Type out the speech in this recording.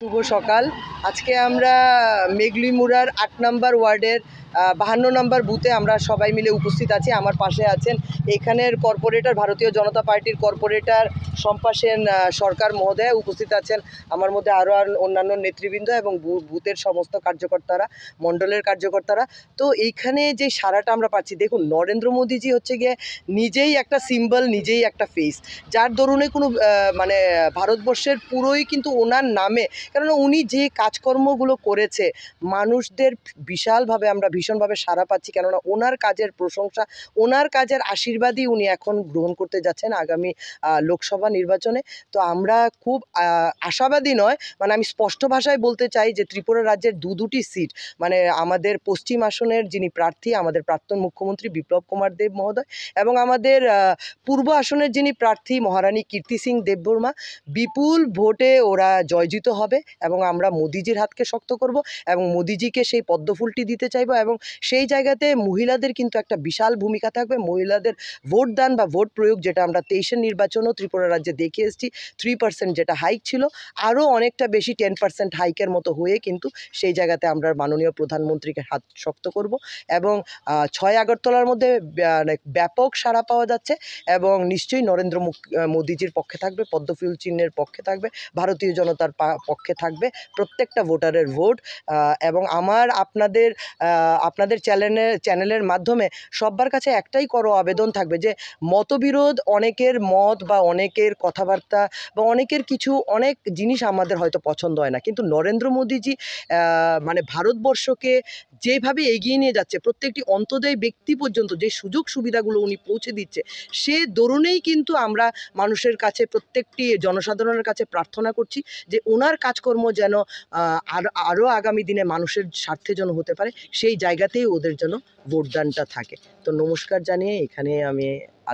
শুভ সকাল। আজকে আমরা মেঘলিমুড়ার ৮ নম্বর ওয়ার্ডের ৫২ নম্বর বুথে আমরা সবাই মিলে উপস্থিত আছি। আমার পাশে আছেন এখানের কর্পোরেটর, ভারতীয় জনতা পার্টির কর্পোরেটর শম্পা সেন সরকার মহোদয়া উপস্থিত আছেন। আমার মধ্যে আরও অন্যান্য নেতৃবৃন্দ এবং বুথের সমস্ত কার্যকর্তারা, মণ্ডলের কার্যকর্তারা। তো এইখানে যে সাড়াটা আমরা পাচ্ছি, দেখুন নরেন্দ্র মোদীজি হচ্ছে গিয়ে নিজেই একটা সিম্বল, নিজেই একটা ফেস, যার দরুনে কোনো মানে ভারতবর্ষের পুরোই কিন্তু ওনার নামে, কেননা উনি যে কাজকর্মগুলো করেছে মানুষদের বিশালভাবে আমরা ভীষণভাবে সাড়া পাচ্ছি, কেননা ওনার কাজের প্রশংসা, ওনার কাজের আশীর্বাদই উনি এখন গ্রহণ করতে যাচ্ছেন আগামী লোকসভা নির্বাচনে। তো আমরা খুব আশাবাদী নয়, মানে আমি স্পষ্ট ভাষায় বলতে চাই যে ত্রিপুরা রাজ্যের দুটি সিট, মানে আমাদের পশ্চিম আসনের যিনি প্রার্থী, আমাদের প্রাক্তন মুখ্যমন্ত্রী বিপ্লব কুমার দেব মহোদয়, এবং আমাদের পূর্ব আসনের যিনি প্রার্থী মহারানী কীর্তি সিং দেববর্মা, বিপুল ভোটে ওরা জয়যুক্ত হবে এবং আমরা মোদিজির হাতকে শক্ত করব এবং মোদিজিকে সেই পদ্মফুলটি দিতে চাইব। এবং সেই জায়গাতে মহিলাদের কিন্তু একটা বিশাল ভূমিকা থাকবে। মহিলাদের ভোটদান বা ভোট প্রয়োগ, যেটা আমরা ২৩-এর নির্বাচনও ত্রিপুরা রাজ্যে দেখে এসেছি, ৩% যেটা হাইক ছিল, আরও অনেকটা বেশি 10% হাইকের মতো হয়ে কিন্তু সেই জায়গাতে আমরা মাননীয় প্রধানমন্ত্রীকে হাত শক্ত করব। এবং ৬ আগরতলার মধ্যে ব্যাপক সাড়া পাওয়া যাচ্ছে এবং নিশ্চয়ই নরেন্দ্র মোদিজির পক্ষে থাকবে, পদ্মফুল চিহ্নের পক্ষে থাকবে, ভারতীয় জনতার পক্ষে থাকবে প্রত্যেকটা ভোটারের ভোট। এবং আপনাদের চ্যানেলের মাধ্যমে সবার কাছে একটাই আবেদন থাকবে যে মতবিরোধ, অনেকের মত বা অনেকের কথাবার্তা বা অনেক জিনিস আমাদের হয়তো পছন্দ হয় না, কিন্তু নরেন্দ্র মোদীজি মানে ভারতবর্ষকে যেভাবে এগিয়ে নিয়ে যাচ্ছে, প্রত্যেকটি অন্তোদয় ব্যক্তি পর্যন্ত যে সুযোগ সুবিধাগুলো উনি পৌঁছে দিচ্ছে, সে দরুনেই কিন্তু আমরা মানুষের কাছে, প্রত্যেকটি জনসাধারণের কাছে প্রার্থনা করছি যে ওনার কাজকর্ম যেন আরও আগামী দিনে মানুষের স্বার্থে যেন হতে পারে, সেই জায়গাতেই ওদের যেন ভোটদানটা থাকে। তো নমস্কার জানিয়ে এখানে আমি